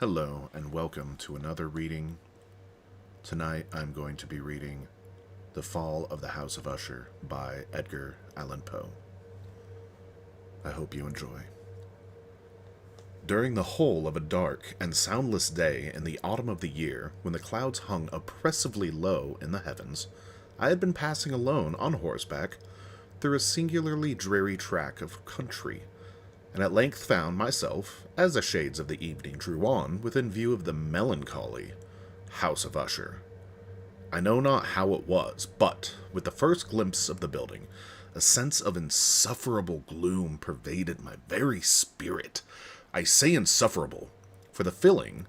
Hello, and welcome to another reading. Tonight I'm going to be reading The Fall of the House of Usher by Edgar Allan Poe. I hope you enjoy. During the whole of a dark and soundless day in the autumn of the year, when the clouds hung oppressively low in the heavens, I had been passing alone on horseback through a singularly dreary tract of country, and at length found myself, as the shades of the evening drew on, within view of the melancholy House of Usher. I know not how it was, but, with the first glimpse of the building, a sense of insufferable gloom pervaded my very spirit. I say insufferable, for the feeling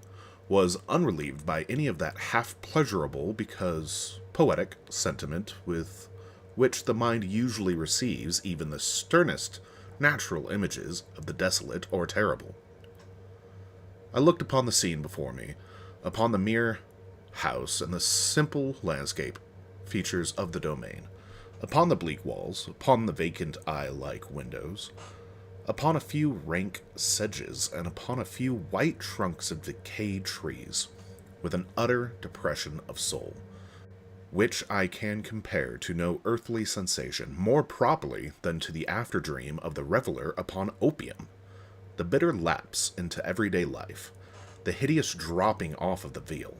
was unrelieved by any of that half-pleasurable, because poetic, sentiment with which the mind usually receives even the sternest natural images of the desolate or terrible. I looked upon the scene before me, upon the mere house and the simple landscape features of the domain, upon the bleak walls, upon the vacant eye-like windows, upon a few rank sedges, and upon a few white trunks of decayed trees, with an utter depression of soul, which I can compare to no earthly sensation more properly than to the after-dream of the reveler upon opium. The bitter lapse into everyday life, the hideous dropping off of the veil.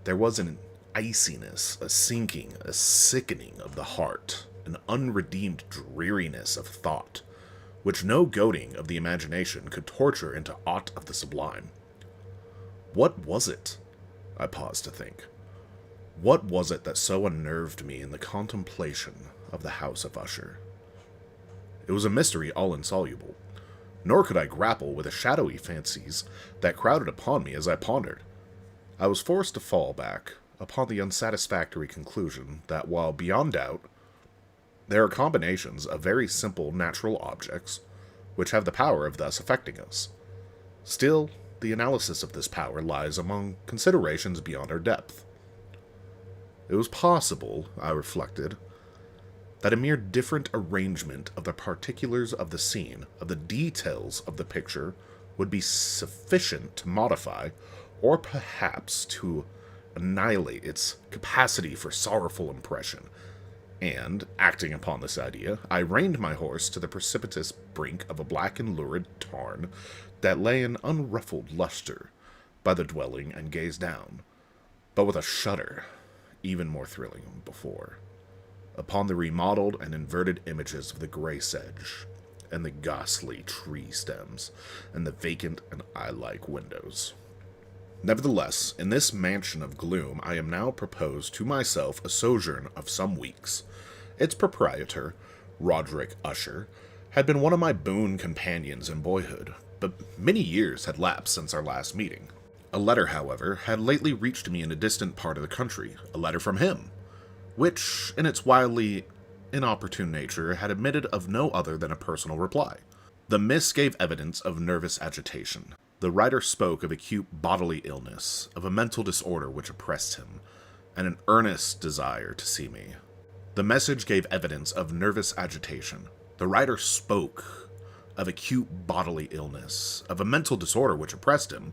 There was an iciness, a sinking, a sickening of the heart, an unredeemed dreariness of thought, which no goading of the imagination could torture into aught of the sublime. What was it? I paused to think. What was it that so unnerved me in the contemplation of the House of Usher? It was a mystery all insoluble, nor could I grapple with the shadowy fancies that crowded upon me as I pondered. I was forced to fall back upon the unsatisfactory conclusion that while beyond doubt there are combinations of very simple natural objects which have the power of thus affecting us, still the analysis of this power lies among considerations beyond our depth. It was possible, I reflected, that a mere different arrangement of the particulars of the scene, of the details of the picture, would be sufficient to modify, or perhaps to annihilate its capacity for sorrowful impression, and, acting upon this idea, I reined my horse to the precipitous brink of a black and lurid tarn that lay in unruffled luster by the dwelling, and gazed down, but with a shudder even more thrilling than before, upon the remodeled and inverted images of the gray sedge, and the ghastly tree stems, and the vacant and eye-like windows. Nevertheless, in this mansion of gloom I am now proposed to myself a sojourn of some weeks. Its proprietor, Roderick Usher, had been one of my boon companions in boyhood, but many years had lapsed since our last meeting. A letter, however, had lately reached me in a distant part of the country, a letter from him, which, in its wildly inopportune nature, had admitted of no other than a personal reply. The miss gave evidence of nervous agitation. The writer spoke of acute bodily illness, of a mental disorder which oppressed him, and an earnest desire to see me. The message gave evidence of nervous agitation. The writer spoke of acute bodily illness, of a mental disorder which oppressed him,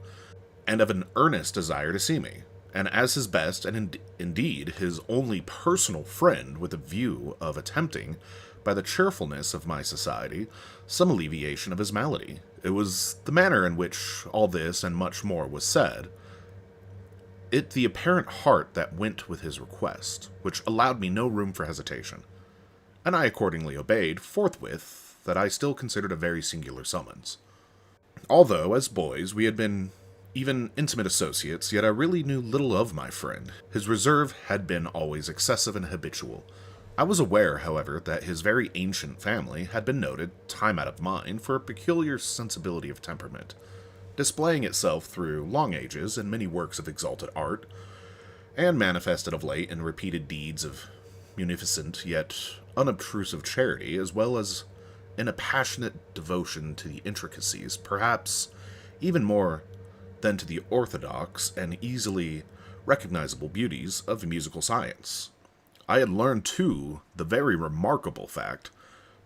and of an earnest desire to see me, and as his best, and indeed his only personal friend, with a view of attempting, by the cheerfulness of my society, some alleviation of his malady. It was the manner in which all this and much more was said, it the apparent heart that went with his request, which allowed me no room for hesitation, and I accordingly obeyed, forthwith, that I still considered a very singular summons. Although, as boys, we had been even intimate associates, yet I really knew little of my friend. His reserve had been always excessive and habitual. I was aware, however, that his very ancient family had been noted, time out of mind, for a peculiar sensibility of temperament, displaying itself through long ages in many works of exalted art, and manifested of late in repeated deeds of munificent yet unobtrusive charity, as well as in a passionate devotion to the intricacies, perhaps even more than to the orthodox and easily recognizable beauties of musical science. I had learned, too, the very remarkable fact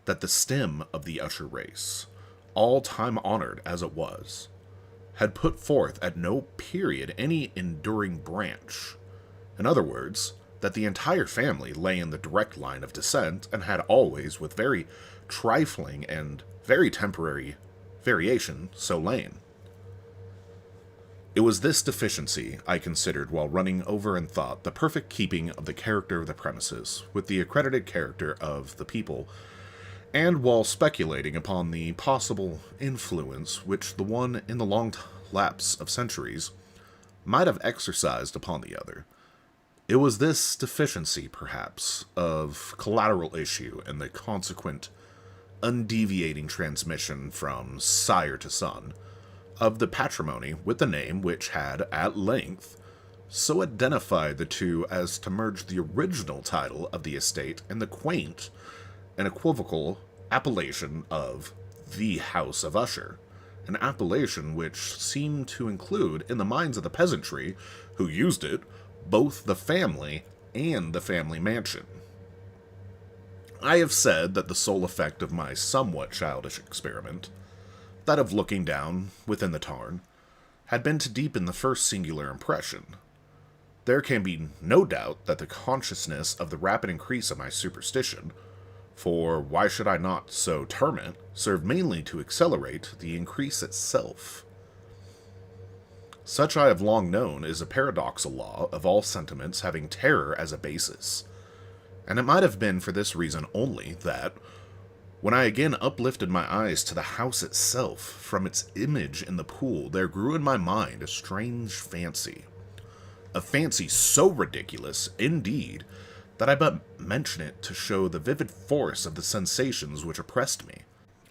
that the stem of the Usher race, all time honored as it was, had put forth at no period any enduring branch. In other words, that the entire family lay in the direct line of descent and had always, with very trifling and very temporary variation, so lain. It was this deficiency I considered while running over in thought the perfect keeping of the character of the premises with the accredited character of the people, and while speculating upon the possible influence which the one in the long lapse of centuries might have exercised upon the other. It was this deficiency, perhaps, of collateral issue and the consequent undeviating transmission from sire to son of the patrimony with the name which had, at length, so identified the two as to merge the original title of the estate in the quaint and equivocal appellation of the House of Usher, an appellation which seemed to include, in the minds of the peasantry who used it, both the family and the family mansion. I have said that the sole effect of my somewhat childish experiment, that of looking down within the tarn, had been to deepen the first singular impression. There can be no doubt that the consciousness of the rapid increase of my superstition, for why should I not so term it, served mainly to accelerate the increase itself. Such I have long known is a paradoxal law of all sentiments having terror as a basis, and it might have been for this reason only that, when I again uplifted my eyes to the house itself from its image in the pool, there grew in my mind a strange fancy. A fancy so ridiculous, indeed, that I but mention it to show the vivid force of the sensations which oppressed me.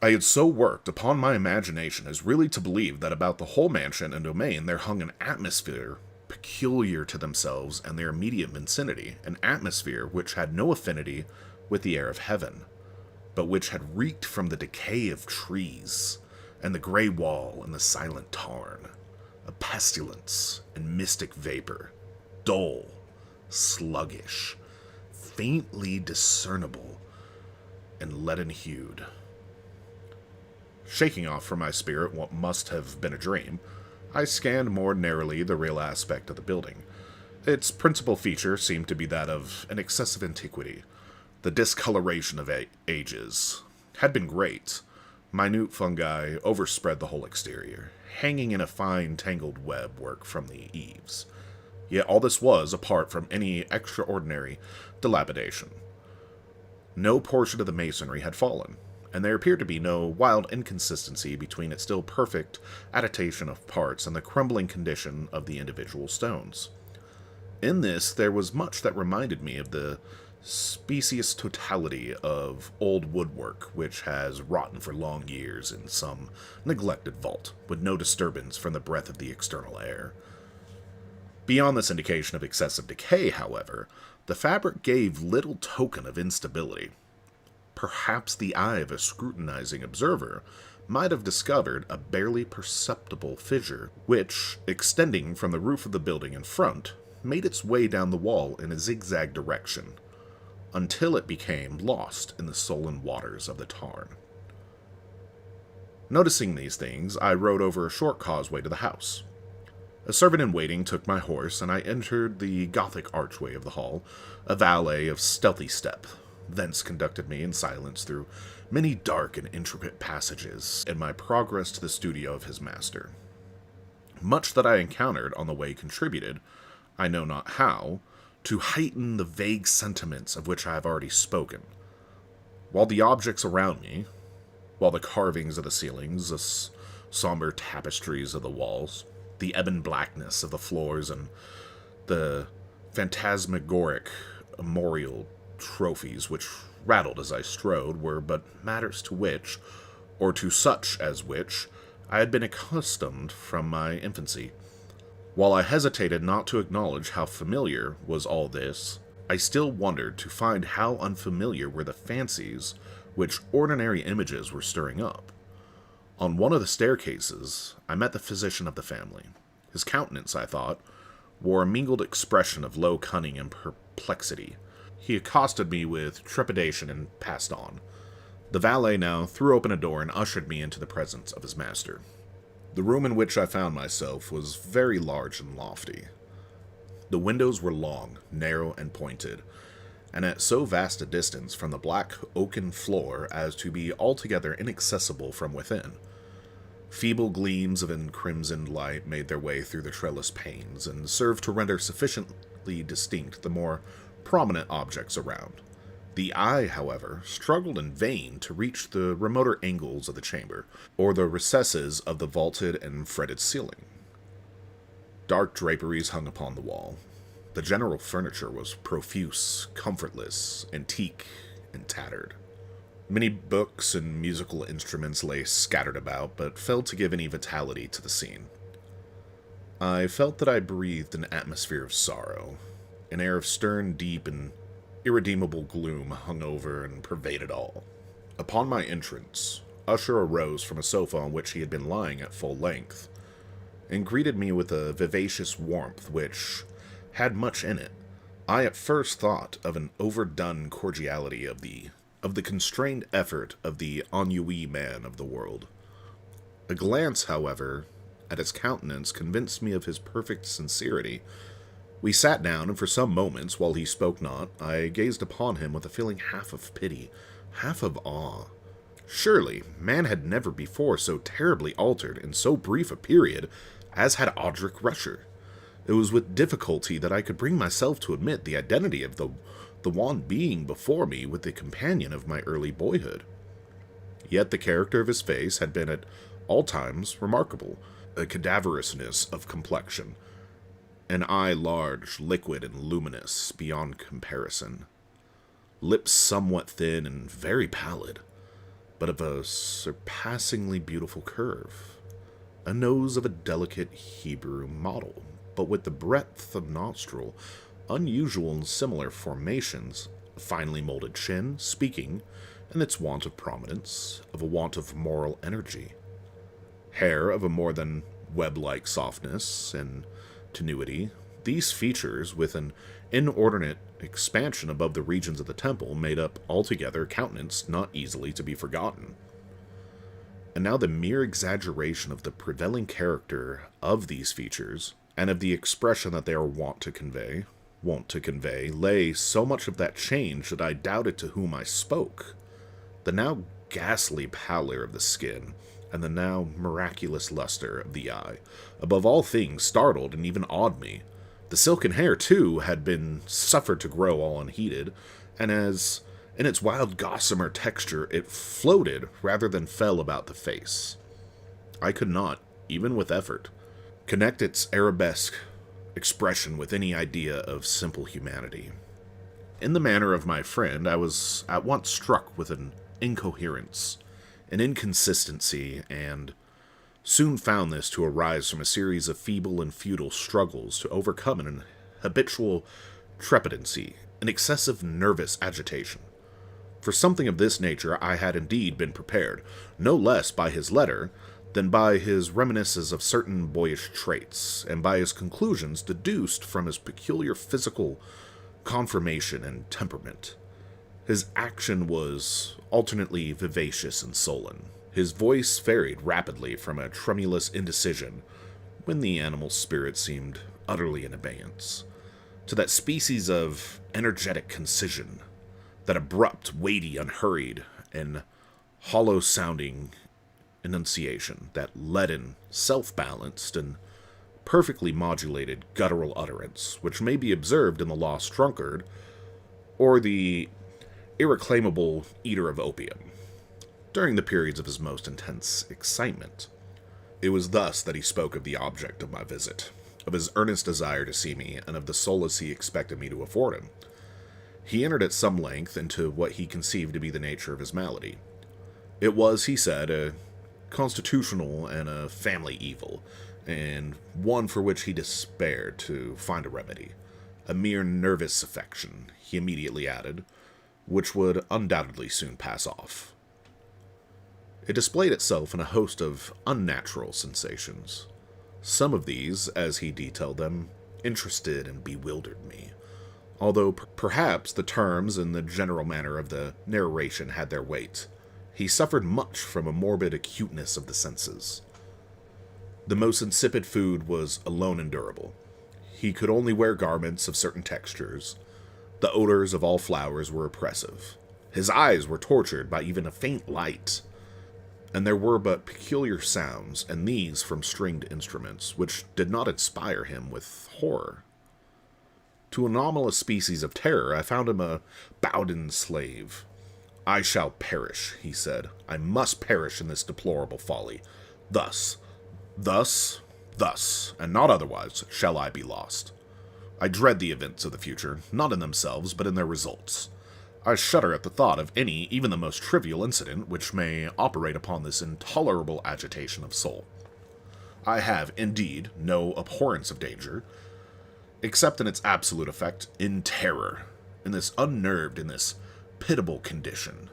I had so worked upon my imagination as really to believe that about the whole mansion and domain there hung an atmosphere peculiar to themselves and their immediate vicinity, an atmosphere which had no affinity with the air of heaven, but which had reeked from the decay of trees, and the grey wall and the silent tarn, a pestilence and mystic vapor, dull, sluggish, faintly discernible, and leaden-hued. Shaking off from my spirit what must have been a dream, I scanned more narrowly the real aspect of the building. Its principal feature seemed to be that of an excessive antiquity. The discoloration of ages had been great. Minute fungi overspread the whole exterior, hanging in a fine tangled web work from the eaves. Yet all this was apart from any extraordinary dilapidation. No portion of the masonry had fallen, and there appeared to be no wild inconsistency between its still perfect adaptation of parts and the crumbling condition of the individual stones. In this there was much that reminded me of the specious totality of old woodwork which has rotten for long years in some neglected vault, with no disturbance from the breath of the external air. Beyond this indication of excessive decay, however, the fabric gave little token of instability. Perhaps the eye of a scrutinizing observer might have discovered a barely perceptible fissure, which, extending from the roof of the building in front, made its way down the wall in a zigzag direction, until it became lost in the sullen waters of the tarn. Noticing these things, I rode over a short causeway to the house. A servant in waiting took my horse, and I entered the Gothic archway of the hall, a valet of stealthy step, thence conducted me in silence through many dark and intricate passages in my progress to the studio of his master. Much that I encountered on the way contributed, I know not how, to heighten the vague sentiments of which I have already spoken. While the objects around me, while the carvings of the ceilings, the somber tapestries of the walls, the ebon blackness of the floors, and the phantasmagoric memorial trophies which rattled as I strode were but matters to which, or to such as which, I had been accustomed from my infancy. While I hesitated not to acknowledge how familiar was all this, I still wondered to find how unfamiliar were the fancies which ordinary images were stirring up. On one of the staircases, I met the physician of the family. His countenance, I thought, wore a mingled expression of low cunning and perplexity. He accosted me with trepidation and passed on. The valet now threw open a door and ushered me into the presence of his master. The room in which I found myself was very large and lofty. The windows were long, narrow, and pointed, and at so vast a distance from the black oaken floor as to be altogether inaccessible from within. Feeble gleams of encrimsoned light made their way through the trellis panes, and served to render sufficiently distinct the more prominent objects around. The eye, however, struggled in vain to reach the remoter angles of the chamber, or the recesses of the vaulted and fretted ceiling. Dark draperies hung upon the wall. The general furniture was profuse, comfortless, antique, and tattered. Many books and musical instruments lay scattered about, but failed to give any vitality to the scene. I felt that I breathed an atmosphere of sorrow. An air of stern, deep, and irredeemable gloom hung over and pervaded all. Upon my entrance, Usher arose from a sofa on which he had been lying at full length, and greeted me with a vivacious warmth which had much in it. I at first thought of an overdone cordiality of the constrained effort of the ennui man of the world. A glance, however, at his countenance convinced me of his perfect sincerity. We sat down, and for some moments, while he spoke not, I gazed upon him with a feeling half of pity, half of awe. Surely, man had never before so terribly altered in so brief a period as had Audric Rusher. It was with difficulty that I could bring myself to admit the identity of the wan being before me with the companion of my early boyhood. Yet the character of his face had been at all times remarkable, a cadaverousness of complexion, an eye large, liquid, and luminous beyond comparison, lips somewhat thin and very pallid, but of a surpassingly beautiful curve, a nose of a delicate Hebrew model, but with the breadth of nostril unusual in similar formations, a finely molded chin, speaking, in its want of prominence, of a want of moral energy. Hair of a more than web-like softness and tenuity. These features, with an inordinate expansion above the regions of the temple, made up altogether a countenance not easily to be forgotten. And now the mere exaggeration of the prevailing character of these features, and of the expression that they are wont to convey, lay so much of that change that I doubted to whom I spoke. The now ghastly pallor of the skin, and the now miraculous luster of the eye, above all things startled and even awed me. The silken hair, too, had been suffered to grow all unheeded, and as in its wild gossamer texture it floated rather than fell about the face. I could not, even with effort, connect its arabesque expression with any idea of simple humanity. In the manner of my friend, I was at once struck with an incoherence, an inconsistency, and soon found this to arise from a series of feeble and futile struggles to overcome an habitual trepidancy, an excessive nervous agitation. For something of this nature I had indeed been prepared, no less by his letter than by his reminiscences of certain boyish traits, and by his conclusions deduced from his peculiar physical conformation and temperament. His action was alternately vivacious and sullen. His voice varied rapidly from a tremulous indecision, when the animal spirit seemed utterly in abeyance, to that species of energetic concision, that abrupt, weighty, unhurried, and hollow-sounding enunciation, that leaden, self-balanced, and perfectly modulated guttural utterance, which may be observed in the lost drunkard, or the irreclaimable eater of opium, during the periods of his most intense excitement. It was thus that he spoke of the object of my visit, of his earnest desire to see me, and of the solace he expected me to afford him. He entered at some length into what he conceived to be the nature of his malady. It was, he said, a constitutional and a family evil, and one for which he despaired to find a remedy. A mere nervous affection, he immediately added, which would undoubtedly soon pass off. It displayed itself in a host of unnatural sensations. Some of these, as he detailed them, interested and bewildered me, although perhaps the terms and the general manner of the narration had their weight. He suffered much from a morbid acuteness of the senses. The most insipid food was alone endurable. He could only wear garments of certain textures. The odors of all flowers were oppressive. His eyes were tortured by even a faint light, and there were but peculiar sounds, and these from stringed instruments, which did not inspire him with horror. To anomalous species of terror, I found him a bowden slave. "I shall perish," he said. "I must perish in this deplorable folly. Thus, thus, and not otherwise, shall I be lost. I dread the events of the future, not in themselves, but in their results. I shudder at the thought of any, even the most trivial incident, which may operate upon this intolerable agitation of soul. I have, indeed, no abhorrence of danger, except in its absolute effect, in terror, in this unnerved, in this pitiable condition.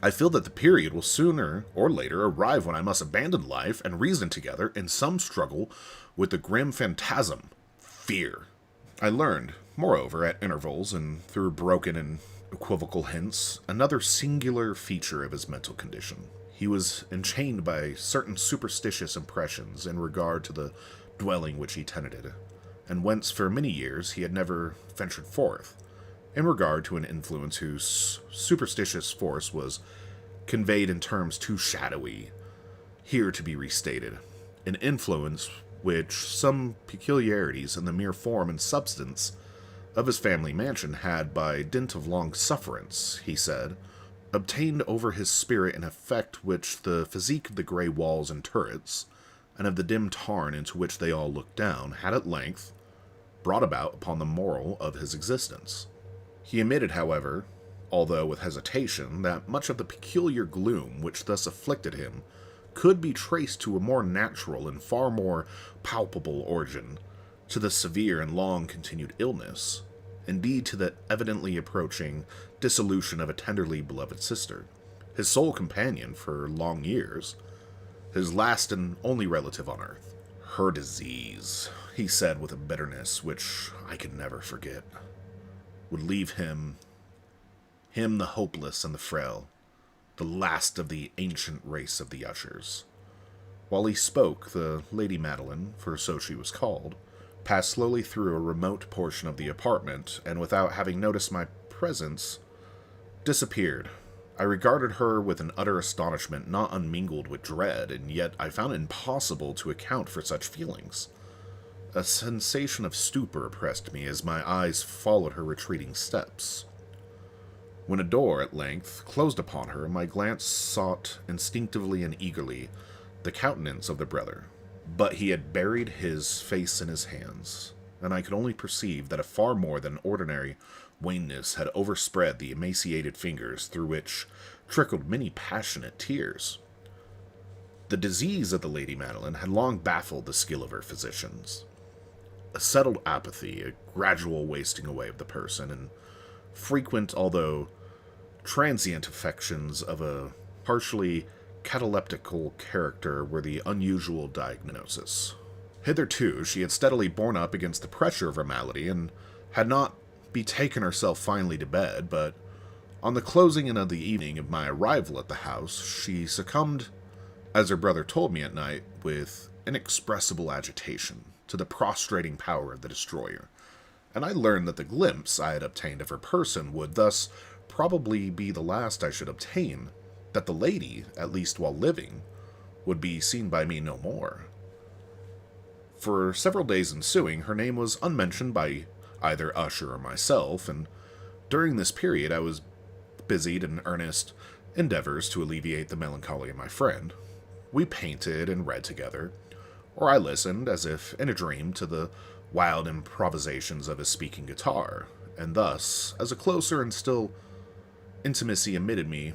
I feel that the period will sooner or later arrive when I must abandon life and reason together in some struggle with the grim phantasm, fear." I learned, moreover, at intervals and through broken and equivocal hints, another singular feature of his mental condition. He was enchained by certain superstitious impressions in regard to the dwelling which he tenanted, and whence for many years he had never ventured forth, in regard to an influence whose superstitious force was conveyed in terms too shadowy here to be restated, an influence which some peculiarities in the mere form and substance of his family mansion had, by dint of long sufferance, he said, obtained over his spirit an effect which the physique of the grey walls and turrets, and of the dim tarn into which they all looked down, had at length brought about upon the moral of his existence. He admitted, however, although with hesitation, that much of the peculiar gloom which thus afflicted him could be traced to a more natural and far more palpable origin, to the severe and long-continued illness, indeed to the evidently approaching dissolution of a tenderly beloved sister, his sole companion for long years, his last and only relative on earth. "Her disease," he said with a bitterness which I could never forget, "would leave him the hopeless and the frail, the last of the ancient race of the Ushers." While he spoke, the Lady Madeline, for so she was called, passed slowly through a remote portion of the apartment, and without having noticed my presence, disappeared. I regarded her with an utter astonishment not unmingled with dread, and yet I found it impossible to account for such feelings. A sensation of stupor oppressed me as my eyes followed her retreating steps. When a door, at length, closed upon her, my glance sought instinctively and eagerly the countenance of the brother, but he had buried his face in his hands, and I could only perceive that a far more than ordinary wanness had overspread the emaciated fingers through which trickled many passionate tears. The disease of the Lady Madeline had long baffled the skill of her physicians. A settled apathy, a gradual wasting away of the person, and frequent, although transient affections of a partially cataleptical character were the unusual diagnosis. Hitherto she had steadily borne up against the pressure of her malady, and had not betaken herself finally to bed, but on the closing in of the evening of my arrival at the house, she succumbed, as her brother told me at night, with inexpressible agitation, to the prostrating power of the destroyer, and I learned that the glimpse I had obtained of her person would thus probably be the last I should obtain, that the lady, at least while living, would be seen by me no more. For several days ensuing, her name was unmentioned by either Usher or myself, and during this period I was busied in earnest endeavors to alleviate the melancholy of my friend. We painted and read together, or I listened, as if in a dream, to the wild improvisations of his speaking guitar, and thus, as a closer and still intimacy admitted me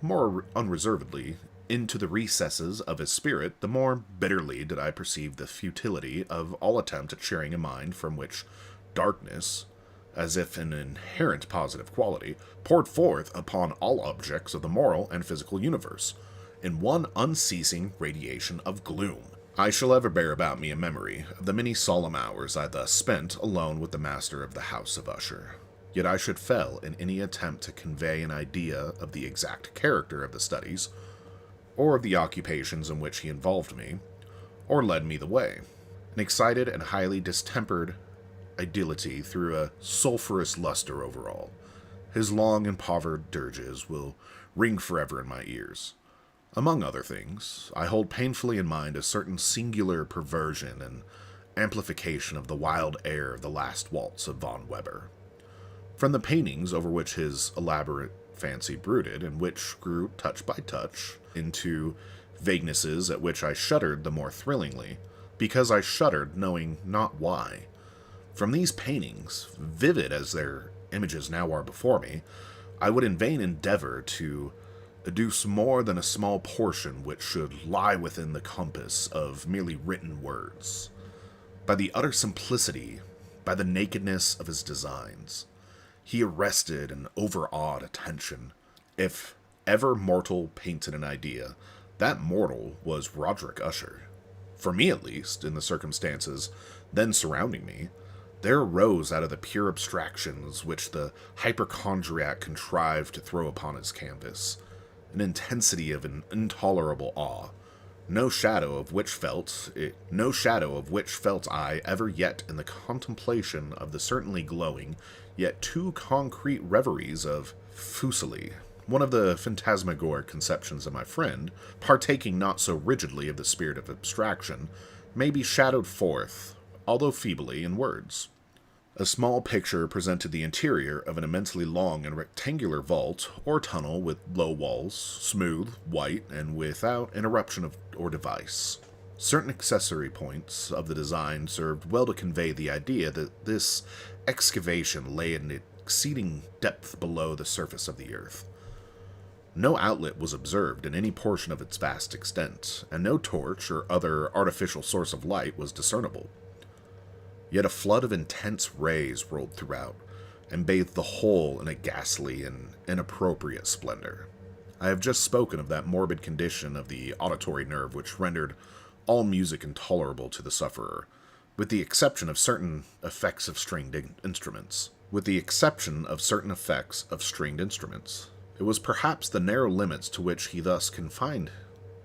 more unreservedly into the recesses of his spirit, the more bitterly did I perceive the futility of all attempt at cheering a mind from which darkness, as if an inherent positive quality, poured forth upon all objects of the moral and physical universe, in one unceasing radiation of gloom. I shall ever bear about me a memory of the many solemn hours I thus spent alone with the master of the house of Usher. Yet I should fail in any attempt to convey an idea of the exact character of the studies, or of the occupations in which he involved me, or led me the way. An excited and highly distempered ideality threw a sulphurous luster over all. His long, impoverished dirges will ring forever in my ears. Among other things, I hold painfully in mind a certain singular perversion and amplification of the wild air of the last waltz of von Weber. From the paintings over which his elaborate fancy brooded, and which grew touch by touch into vaguenesses at which I shuddered the more thrillingly, because I shuddered knowing not why. From these paintings, vivid as their images now are before me, I would in vain endeavor to adduce more than a small portion which should lie within the compass of merely written words. By the utter simplicity, by the nakedness of his designs, he arrested and overawed attention. If ever mortal painted an idea, that mortal was Roderick Usher. For me, at least, in the circumstances then surrounding me, there arose out of the pure abstractions which the hypochondriac contrived to throw upon his canvas an intensity of an intolerable awe, no shadow of which felt I ever yet in the contemplation of the certainly glowing, yet too concrete reveries of Fuseli, one of the phantasmagoric conceptions of my friend, partaking not so rigidly of the spirit of abstraction, may be shadowed forth, although feebly, in words. A small picture presented the interior of an immensely long and rectangular vault or tunnel with low walls, smooth, white, and without interruption or device. Certain accessory points of the design served well to convey the idea that this excavation lay at an exceeding depth below the surface of the earth. No outlet was observed in any portion of its vast extent, and no torch or other artificial source of light was discernible. Yet a flood of intense rays rolled throughout, and bathed the whole in a ghastly and inappropriate splendor. I have just spoken of that morbid condition of the auditory nerve which rendered all music intolerable to the sufferer, with the exception of certain effects of stringed instruments. It was perhaps the narrow limits to which he thus confined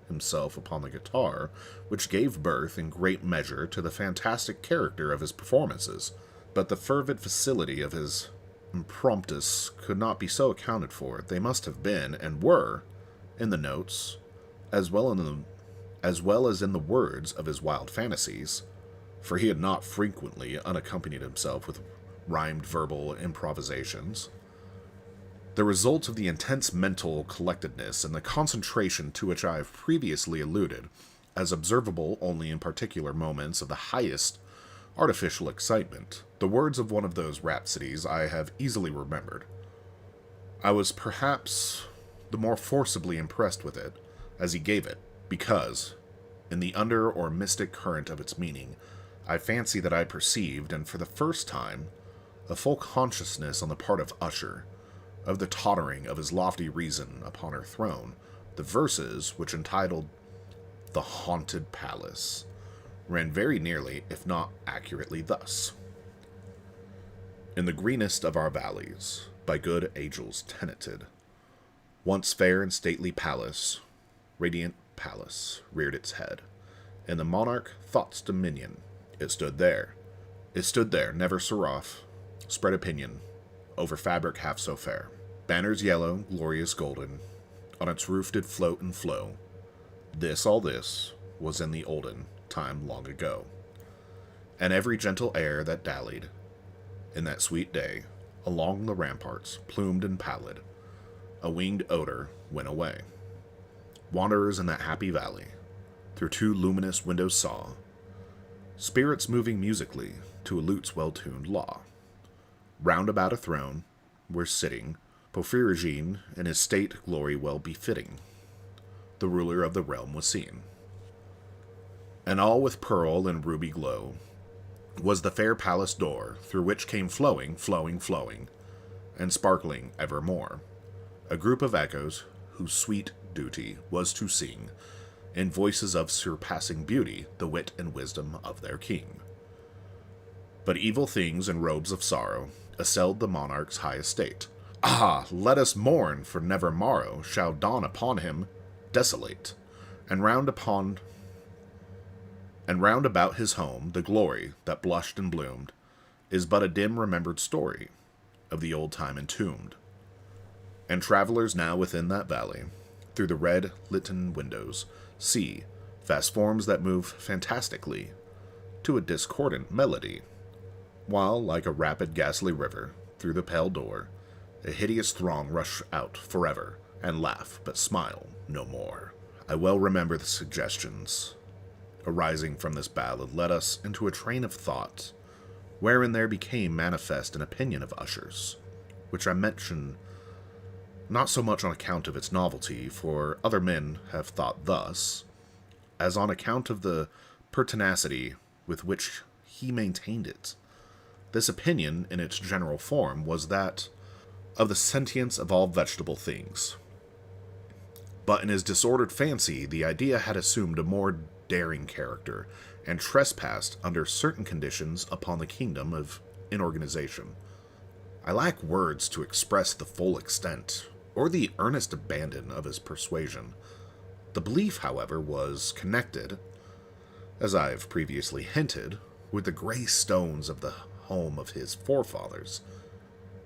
himself upon the guitar, which gave birth in great measure to the fantastic character of his performances, but the fervid facility of his impromptus could not be so accounted for. They must have been, and were, in the notes, as well as in the words of his wild fantasies, for he had not frequently unaccompanied himself with rhymed verbal improvisations, the result of the intense mental collectedness and the concentration to which I have previously alluded, as observable only in particular moments of the highest artificial excitement. The words of one of those rhapsodies I have easily remembered. I was perhaps the more forcibly impressed with it as he gave it, because, in the under or mystic current of its meaning, I fancy that I perceived, and for the first time, a full consciousness on the part of Usher, of the tottering of his lofty reason upon her throne. The verses, which entitled The Haunted Palace, ran very nearly, if not accurately, thus. In the greenest of our valleys, by good angels tenanted, once fair and stately palace, radiant palace, reared its head. In the monarch thought's dominion, it stood there, never seraph, spread opinion, over fabric half so fair. Banners yellow, glorious golden, on its roof did float and flow. All this, was in the olden time long ago. And every gentle air that dallied, in that sweet day, along the ramparts, plumed and pallid, a winged odor went away. Wanderers in that happy valley, through two luminous windows saw, spirits moving musically to a lute's well-tuned law. Round about a throne were sitting Porphyrogene in his state glory well befitting. The ruler of the realm was seen. And all with pearl and ruby glow was the fair palace door, through which came flowing, and sparkling evermore, a group of echoes whose sweet duty was to sing, in voices of surpassing beauty, the wit and wisdom of their king. But evil things in robes of sorrow assailed the monarch's high estate. Ah, let us mourn, for never morrow shall dawn upon him desolate, and round And round about his home, the glory that blushed and bloomed is but a dim remembered story of the old time entombed. And travelers now within that valley, through the red litten windows, see vast forms that move fantastically to a discordant melody, while, like a rapid ghastly river, through the pale door, a hideous throng rush out forever, and laugh, but smile no more. I well remember the suggestions arising from this ballad led us into a train of thought, wherein there became manifest an opinion of Usher's, which I mention not so much on account of its novelty, for other men have thought thus, as on account of the pertinacity with which he maintained it. This opinion, in its general form, was that of the sentience of all vegetable things. But in his disordered fancy, the idea had assumed a more daring character, and trespassed under certain conditions upon the kingdom of inorganization. I lack words to express the full extent, or the earnest abandon of his persuasion. The belief, however, was connected, as I have previously hinted, with the grey stones of the home of his forefathers.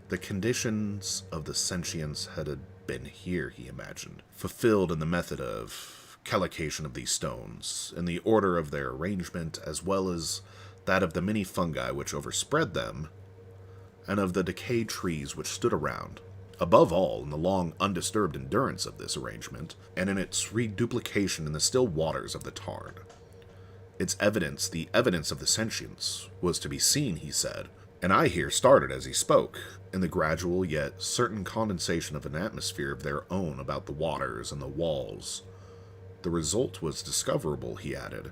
The conditions of the sentience had been here, he imagined, fulfilled in the method of collocation of these stones, in the order of their arrangement, as well as that of the many fungi which overspread them, and of the decayed trees which stood around. Above all, in the long undisturbed endurance of this arrangement, and in its reduplication in the still waters of the tarn. Its evidence, the evidence of the sentience, was to be seen, he said, and I here started as he spoke, in the gradual yet certain condensation of an atmosphere of their own about the waters and the walls. The result was discoverable, he added,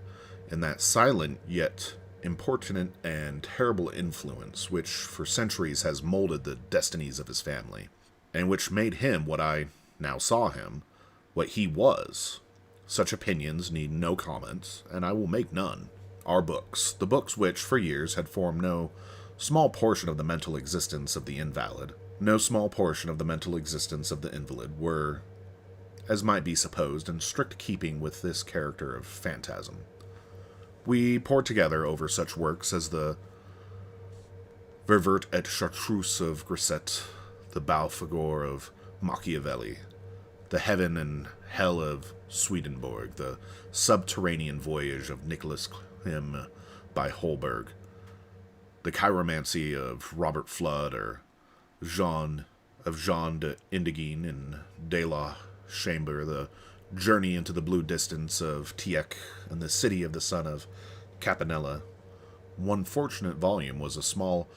in that silent yet importunate and terrible influence which for centuries has molded the destinies of his family, and which made him what I now saw him, what he was. Such opinions need no comment, and I will make none. Our books, the books which, for years, had formed no small portion of the mental existence of the invalid, no small portion of the mental existence of the invalid, were, as might be supposed, in strict keeping with this character of phantasm. We pored together over such works as the Ververt et Chartreuse of Grisset, the Balfagor of Machiavelli, the Heaven and Hell of Swedenborg, the Subterranean Voyage of Nicholas Klim by Holberg, the Chiromancy of Robert Flood, or Jean de Indegene and de la Chambre, the Journey into the Blue Distance of Tieck, and the City of the Son of Capanella. One fortunate volume was a small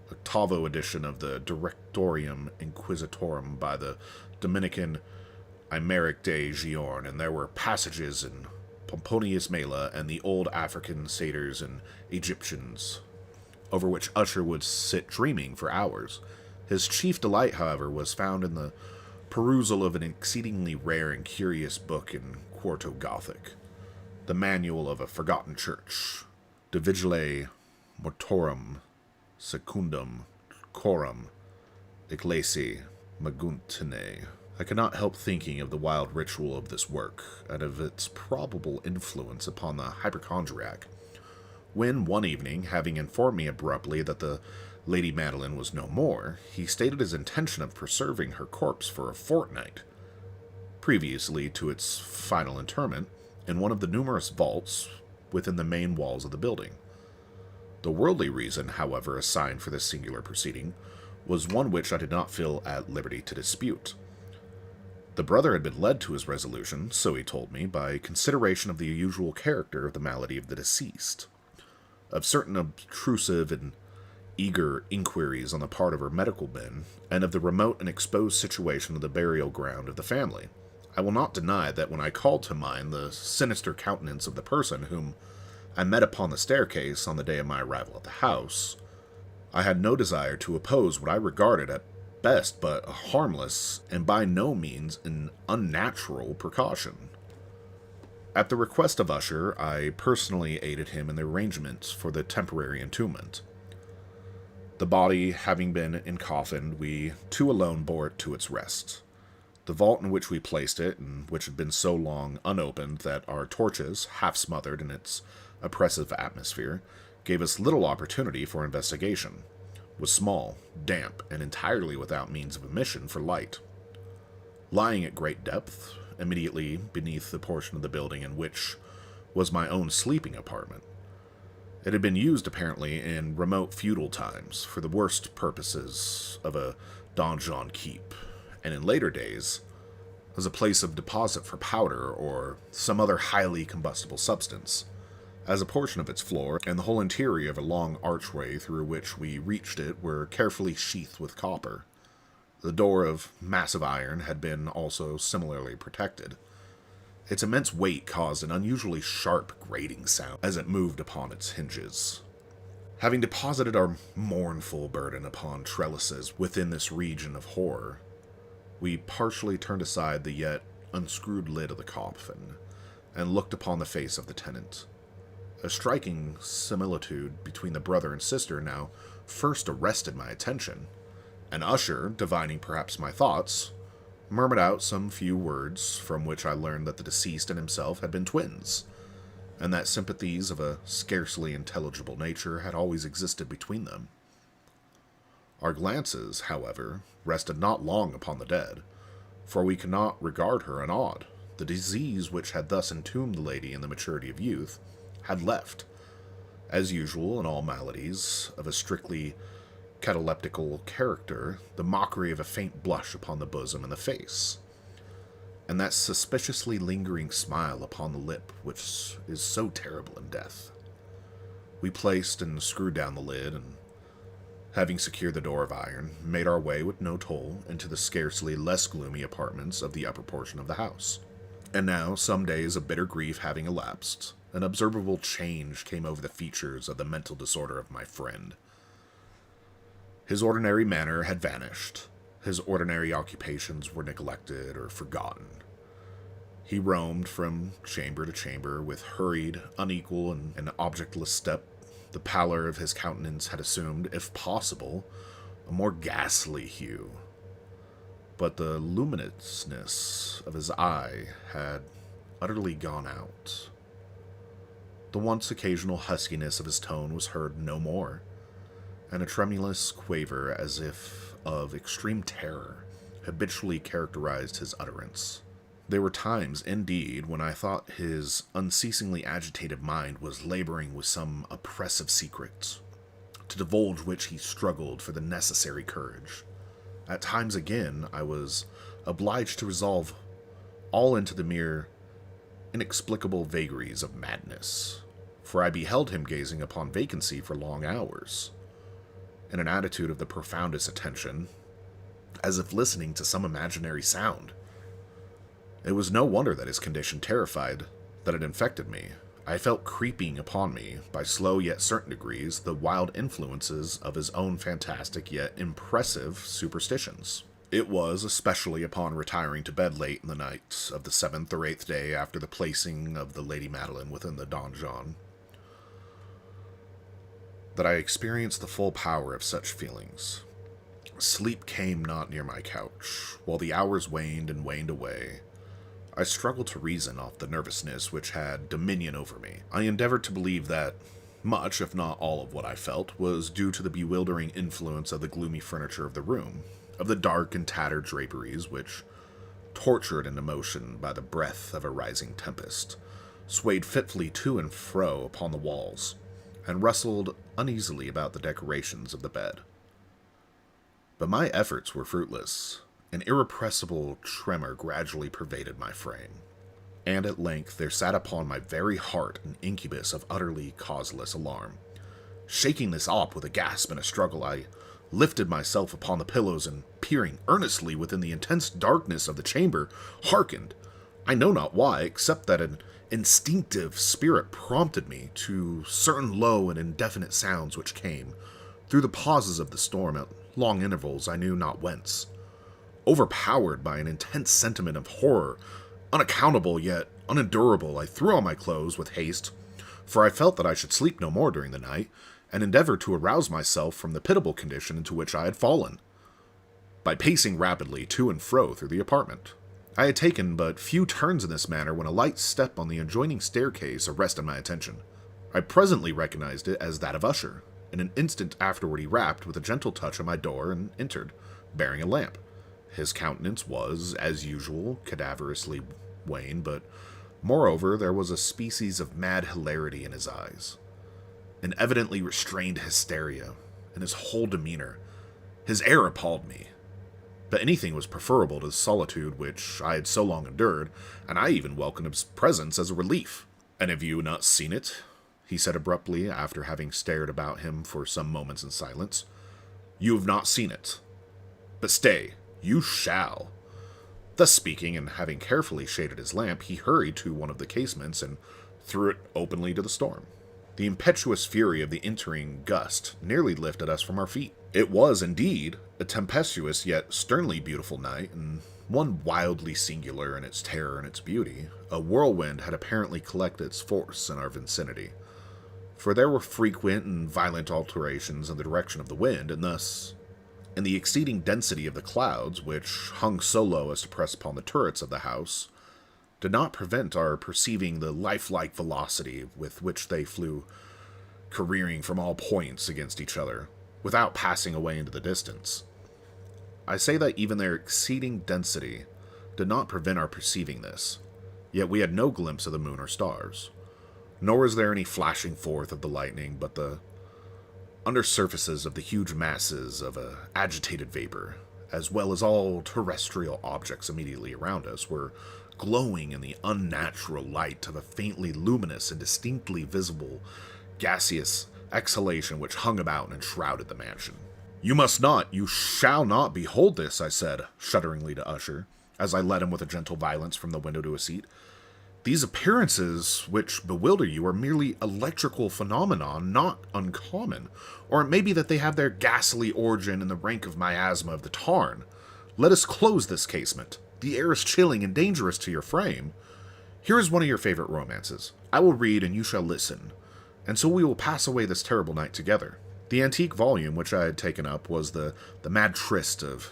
octavo edition of the Directorium Inquisitorum by the Dominican Aymeric de Giorn, and there were passages in Pomponius Mela and the old African satyrs and Egyptians, over which Usher would sit dreaming for hours. His chief delight, however, was found in the perusal of an exceedingly rare and curious book in Quarto Gothic, the Manual of a Forgotten Church, De Vigile Mortorum Secundum Coram Ecclesiae Maguntine. I cannot help thinking of the wild ritual of this work, and of its probable influence upon the hypochondriac, when, one evening, having informed me abruptly that the Lady Madeline was no more, he stated his intention of preserving her corpse for a fortnight, previously to its final interment, in one of the numerous vaults within the main walls of the building. The worldly reason, however, assigned for this singular proceeding was one which I did not feel at liberty to dispute. The brother had been led to his resolution, so he told me, by consideration of the usual character of the malady of the deceased, of certain obtrusive and eager inquiries on the part of her medical men, and of the remote and exposed situation of the burial ground of the family. I will not deny that when I called to mind the sinister countenance of the person whom I met upon the staircase on the day of my arrival at the house, I had no desire to oppose what I regarded at best but a harmless and by no means an unnatural precaution. At the request of Usher, I personally aided him in the arrangements for the temporary entombment. The body having been encoffined, we two alone bore it to its rest. The vault in which we placed it, and which had been so long unopened that our torches, half smothered in its oppressive atmosphere gave us little opportunity for investigation, was small, damp, and entirely without means of emission for light. Lying at great depth, immediately beneath the portion of the building in which was my own sleeping apartment. It had been used, apparently, in remote feudal times for the worst purposes of a donjon keep, and in later days, as a place of deposit for powder or some other highly combustible substance, as a portion of its floor and the whole interior of a long archway through which we reached it were carefully sheathed with copper. The door of massive iron had been also similarly protected. Its immense weight caused an unusually sharp grating sound as it moved upon its hinges. Having deposited our mournful burden upon trellises within this region of horror, we partially turned aside the yet unscrewed lid of the coffin and looked upon the face of the tenant. A striking similitude between the brother and sister now first arrested my attention, and Usher, divining perhaps my thoughts, murmured out some few words from which I learned that the deceased and himself had been twins, and that sympathies of a scarcely intelligible nature had always existed between them. Our glances, however, rested not long upon the dead, for we could not regard her unawed. The disease which had thus entombed the lady in the maturity of youth had left, as usual in all maladies of a strictly cataleptical character, the mockery of a faint blush upon the bosom and the face, and that suspiciously lingering smile upon the lip which is so terrible in death. We placed and screwed down the lid, and, having secured the door of iron, made our way with no toll into the scarcely less gloomy apartments of the upper portion of the house. And now, some days of bitter grief having elapsed, an observable change came over the features of the mental disorder of my friend. His ordinary manner had vanished. His ordinary occupations were neglected or forgotten. He roamed from chamber to chamber with hurried, unequal, and objectless step. The pallor of his countenance had assumed, if possible, a more ghastly hue. But the luminousness of his eye had utterly gone out. The once occasional huskiness of his tone was heard no more, and a tremulous quaver as if of extreme terror habitually characterized his utterance. There were times, indeed, when I thought his unceasingly agitated mind was laboring with some oppressive secret, to divulge which he struggled for the necessary courage. At times again, I was obliged to resolve all into the mere inexplicable vagaries of madness, for I beheld him gazing upon vacancy for long hours, in an attitude of the profoundest attention, as if listening to some imaginary sound. It was no wonder that his condition terrified, that it infected me. I felt creeping upon me, by slow yet certain degrees, the wild influences of his own fantastic yet impressive superstitions. It was, especially upon retiring to bed late in the night of the 7th or 8th day after the placing of the Lady Madeline within the donjon, that I experienced the full power of such feelings. Sleep came not near my couch, while the hours waned and waned away. I struggled to reason off the nervousness which had dominion over me. I endeavored to believe that much, if not all of what I felt, was due to the bewildering influence of the gloomy furniture of the room, of the dark and tattered draperies which, tortured into motion by the breath of a rising tempest, swayed fitfully to and fro upon the walls, and rustled uneasily about the decorations of the bed. But my efforts were fruitless. An irrepressible tremor gradually pervaded my frame, and at length there sat upon my very heart an incubus of utterly causeless alarm. Shaking this off with a gasp and a struggle, I lifted myself upon the pillows and, peering earnestly within the intense darkness of the chamber, hearkened, I know not why, except that an instinctive spirit prompted me to certain low and indefinite sounds which came, through the pauses of the storm, at long intervals I knew not whence. Overpowered by an intense sentiment of horror, unaccountable yet unendurable, I threw on my clothes with haste, for I felt that I should sleep no more during the night, and endeavored to arouse myself from the pitiable condition into which I had fallen, by pacing rapidly to and fro through the apartment. I had taken but few turns in this manner when a light step on the adjoining staircase arrested my attention. I presently recognized it as that of Usher. In an instant afterward he rapped with a gentle touch on my door and entered, bearing a lamp. His countenance was, as usual, cadaverously wan, but moreover there was a species of mad hilarity in his eyes, an evidently restrained hysteria in his whole demeanor. His air appalled me, but anything was preferable to the solitude which I had so long endured, and I even welcomed his presence as a relief. "And have you not seen it?" he said abruptly, after having stared about him for some moments in silence. "You have not seen it. But stay, you shall." Thus speaking, and having carefully shaded his lamp, he hurried to one of the casements and threw it openly to the storm. The impetuous fury of the entering gust nearly lifted us from our feet. It was, indeed, a tempestuous yet sternly beautiful night, and one wildly singular in its terror and its beauty. A whirlwind had apparently collected its force in our vicinity, for there were frequent and violent alterations in the direction of the wind, and thus, in the exceeding density of the clouds, which hung so low as to press upon the turrets of the house, did not prevent our perceiving the lifelike velocity with which they flew careering from all points against each other, without passing away into the distance. I say that even their exceeding density did not prevent our perceiving this, yet we had no glimpse of the moon or stars, nor was there any flashing forth of the lightning, but the undersurfaces of the huge masses of agitated vapor, as well as all terrestrial objects immediately around us, were glowing in the unnatural light of a faintly luminous and distinctly visible gaseous exhalation which hung about and enshrouded the mansion. "You must not, you shall not behold this," I said, shudderingly to Usher, as I led him with a gentle violence from the window to a seat. "These appearances which bewilder you are merely electrical phenomena, not uncommon, or it may be that they have their ghastly origin in the rank of miasma of the tarn. Let us close this casement. The air is chilling and dangerous to your frame. Here is one of your favorite romances. I will read and you shall listen, and so we will pass away this terrible night together." The antique volume which I had taken up was the Mad Tryst of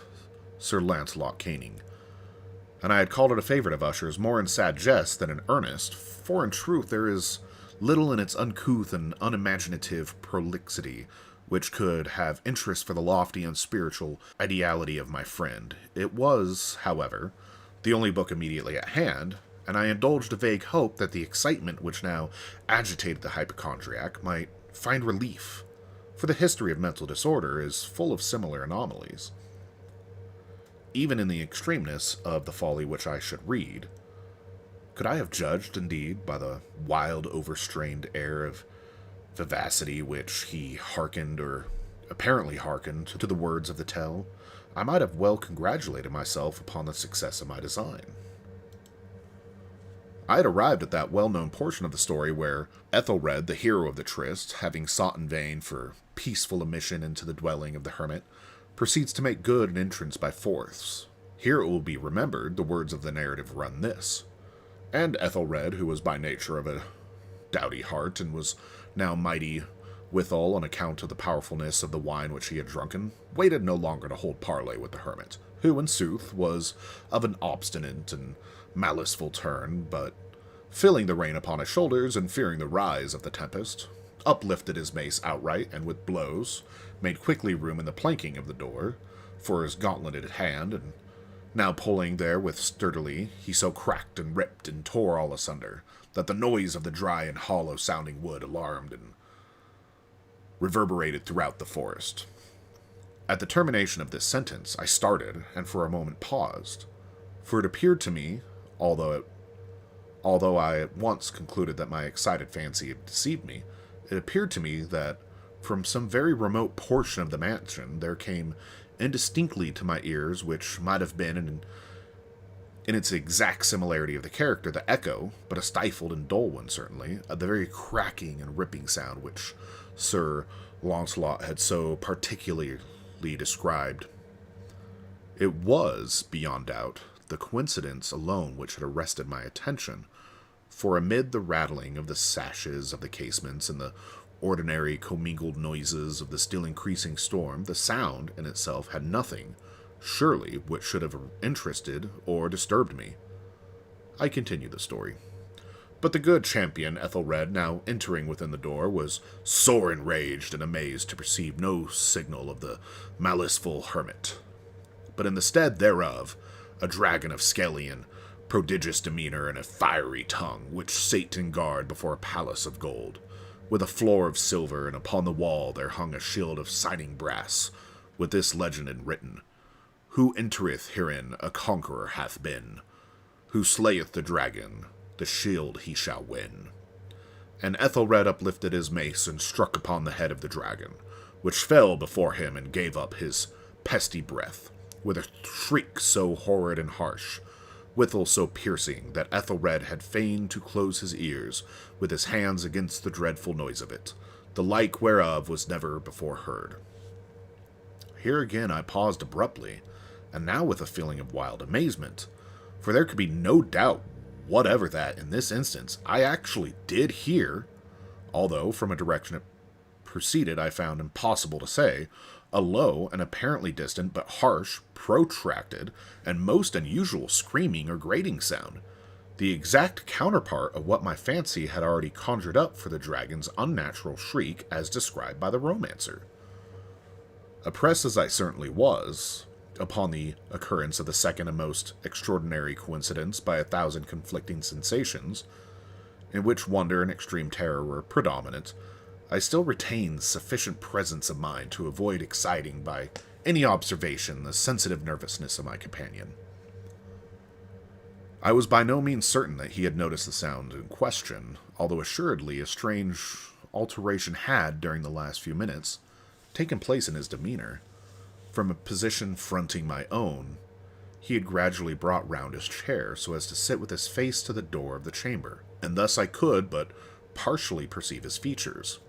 Sir Lancelot Canning, and I had called it a favorite of Usher's more in sad jest than in earnest, for in truth there is little in its uncouth and unimaginative prolixity which could have interest for the lofty and spiritual ideality of my friend. It was, however, the only book immediately at hand, and I indulged a vague hope that the excitement which now agitated the hypochondriac might find relief, for the history of mental disorder is full of similar anomalies. Even in the extremeness of the folly which I should read, could I have judged, indeed, by the wild, overstrained air of vivacity which he hearkened, or apparently hearkened, to the words of the tale, I might have well congratulated myself upon the success of my design. I had arrived at that well-known portion of the story where Ethelred, the hero of the tryst, having sought in vain for peaceful admission into the dwelling of the hermit, proceeds to make good an entrance by force. Here it will be remembered the words of the narrative run this: "And Ethelred, who was by nature of a doughty heart, and was now mighty withal on account of the powerfulness of the wine which he had drunken, waited no longer to hold parley with the hermit, who, in sooth, was of an obstinate and maliceful turn, but, feeling the rain upon his shoulders, and fearing the rise of the tempest, uplifted his mace outright, and with blows made quickly room in the planking of the door for his gauntleted hand, and now pulling therewith sturdily, he so cracked and ripped and tore all asunder, that the noise of the dry and hollow-sounding wood alarmed and reverberated throughout the forest." At the termination of this sentence, I started, and for a moment paused, for it appeared to me, although I at once concluded that my excited fancy had deceived me, it appeared to me that from some very remote portion of the mansion there came indistinctly to my ears, which might have been in its exact similarity of the character, the echo, but a stifled and dull one certainly, of the very cracking and ripping sound which Sir Launcelot had so particularly described. It was, beyond doubt, the coincidence alone which had arrested my attention, for amid the rattling of the sashes of the casements and the ordinary commingled noises of the still increasing storm, the sound in itself had nothing, surely, which should have interested or disturbed me. I continue the story. But the good champion, Ethelred, now entering within the door, was sore enraged and amazed to perceive no signal of the maliceful hermit, but in the stead thereof, a dragon of Scalian, prodigious demeanor and a fiery tongue, which sate in guard before a palace of gold, with a floor of silver, and upon the wall there hung a shield of shining brass, with this legend enwritten, Who entereth herein a conqueror hath been, who slayeth the dragon, the shield he shall win. And Ethelred uplifted his mace and struck upon the head of the dragon, which fell before him and gave up his pesty breath, with a shriek so horrid and harsh, withal so piercing, that Ethelred had fain to close his ears with his hands against the dreadful noise of it, the like whereof was never before heard. Here again I paused abruptly, and now with a feeling of wild amazement, for there could be no doubt whatever that, in this instance, I actually did hear, although from a direction it proceeded I found impossible to say, a low and apparently distant but harsh, protracted, and most unusual screaming or grating sound, the exact counterpart of what my fancy had already conjured up for the dragon's unnatural shriek as described by the romancer. Oppressed as I certainly was, upon the occurrence of the second and most extraordinary coincidence by 1,000 conflicting sensations, in which wonder and extreme terror were predominant, I still retained sufficient presence of mind to avoid exciting by any observation the sensitive nervousness of my companion. I was by no means certain that he had noticed the sound in question, although assuredly a strange alteration had, during the last few minutes, taken place in his demeanor. From a position fronting my own, he had gradually brought round his chair so as to sit with his face to the door of the chamber, and thus I could but partially perceive his features.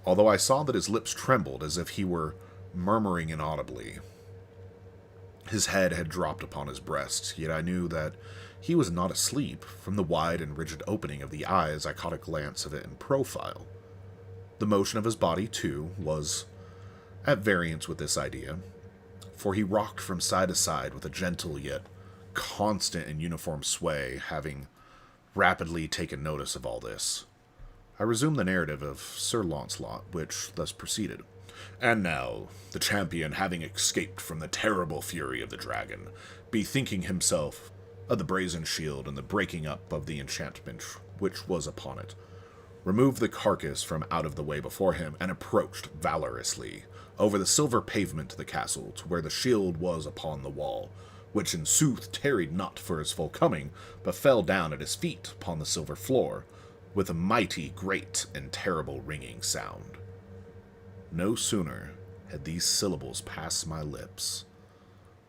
Although I saw that his lips trembled as if he were murmuring inaudibly. His head had dropped upon his breast, yet I knew that he was not asleep. From the wide and rigid opening of the eyes I caught a glance of it in profile. The motion of his body, too, was at variance with this idea, for he rocked from side to side with a gentle yet constant and uniform sway. Having rapidly taken notice of all this, I resumed the narrative of Sir Launcelot, which thus proceeded. And now, the champion, having escaped from the terrible fury of the dragon, bethinking himself of the brazen shield and the breaking up of the enchantment which was upon it, removed the carcass from out of the way before him, and approached valorously over the silver pavement to the castle, to where the shield was upon the wall, which in sooth tarried not for his full coming, but fell down at his feet upon the silver floor, with a mighty, great, and terrible ringing sound. No sooner had these syllables passed my lips,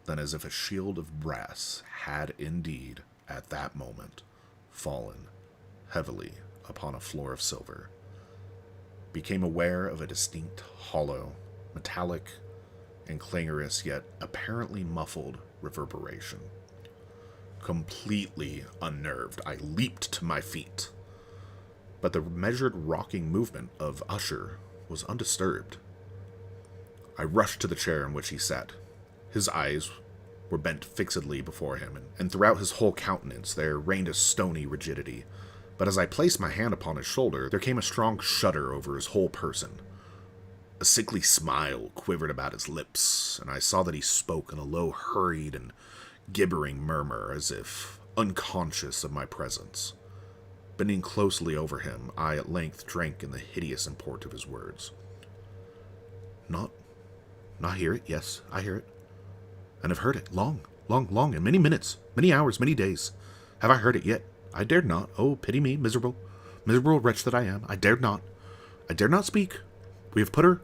than as if a shield of brass had indeed, at that moment, fallen heavily upon a floor of silver, became aware of a distinct, hollow, metallic, and clangorous, yet apparently muffled reverberation. Completely unnerved, I leaped to my feet, but the measured rocking movement of Usher was undisturbed. I rushed to the chair in which he sat. His eyes were bent fixedly before him, and throughout his whole countenance there reigned a stony rigidity. But as I placed my hand upon his shoulder, there came a strong shudder over his whole person. A sickly smile quivered about his lips, and I saw that he spoke in a low, hurried, and gibbering murmur, as if unconscious of my presence. Bending closely over him, I at length drank in the hideous import of his words. Not hear it? Yes, I hear it. And have heard it long, in many minutes, many hours, many days. Have I heard it yet? I dared not. Oh, pity me, miserable wretch that I am. I dared not speak. We have put her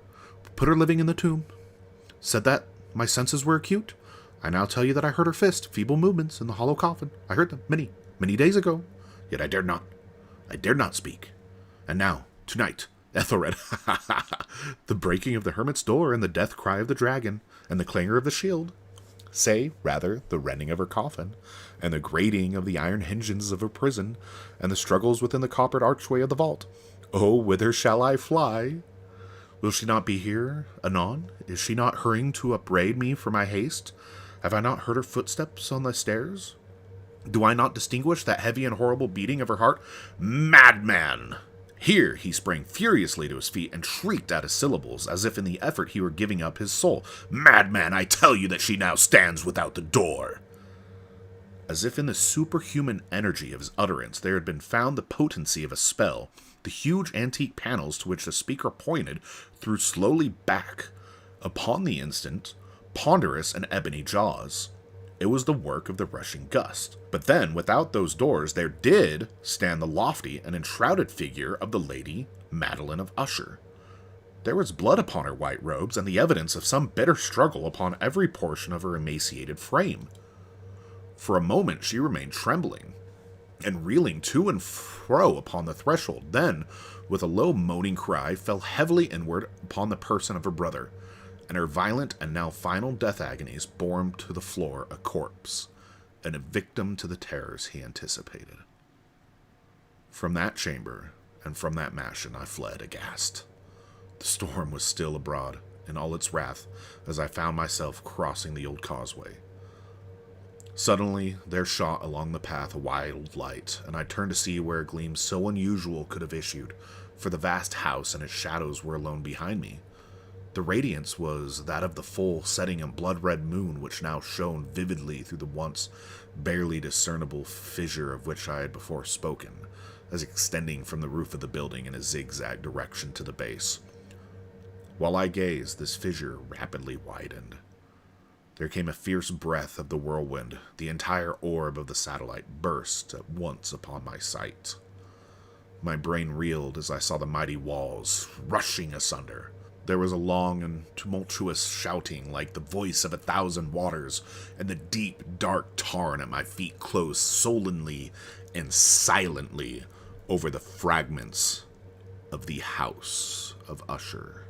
living in the tomb. Said that my senses were acute. I now tell you that I heard her fist, feeble movements in the hollow coffin. I heard them many days ago. Yet I dared not speak. And now, tonight, Ethelred, the breaking of the hermit's door, and the death cry of the dragon, and the clangor of the shield, say, rather, the rending of her coffin, and the grating of the iron hinges of her prison, and the struggles within the coppered archway of the vault. Oh, whither shall I fly? Will she not be here anon? Is she not hurrying to upbraid me for my haste? Have I not heard her footsteps on the stairs? Do I not distinguish that heavy and horrible beating of her heart? Madman! Here he sprang furiously to his feet and shrieked out his syllables, as if in the effort he were giving up his soul. Madman, I tell you that she now stands without the door! As if in the superhuman energy of his utterance there had been found the potency of a spell, the huge antique panels to which the speaker pointed threw slowly back. Upon the instant, ponderous and ebony jaws. It was the work of the rushing gust. But then, without those doors, there did stand the lofty and enshrouded figure of the Lady Madeline of Usher. There was blood upon her white robes, and the evidence of some bitter struggle upon every portion of her emaciated frame. For a moment she remained trembling, and reeling to and fro upon the threshold, then, with a low moaning cry, fell heavily inward upon the person of her brother, and her violent and now final death agonies bore him to the floor a corpse, and a victim to the terrors he anticipated. From that chamber, and from that mansion, I fled aghast. The storm was still abroad, in all its wrath, as I found myself crossing the old causeway. Suddenly, there shot along the path a wild light, and I turned to see where a gleam so unusual could have issued, for the vast house and its shadows were alone behind me. The radiance was that of the full setting and blood-red moon which now shone vividly through the once barely discernible fissure of which I had before spoken, as extending from the roof of the building in a zigzag direction to the base. While I gazed, this fissure rapidly widened. There came a fierce breath of the whirlwind. The entire orb of the satellite burst at once upon my sight. My brain reeled as I saw the mighty walls rushing asunder. There was a long and tumultuous shouting like the voice of 1,000 waters, and the deep, dark tarn at my feet closed sullenly and silently over the fragments of the House of Usher.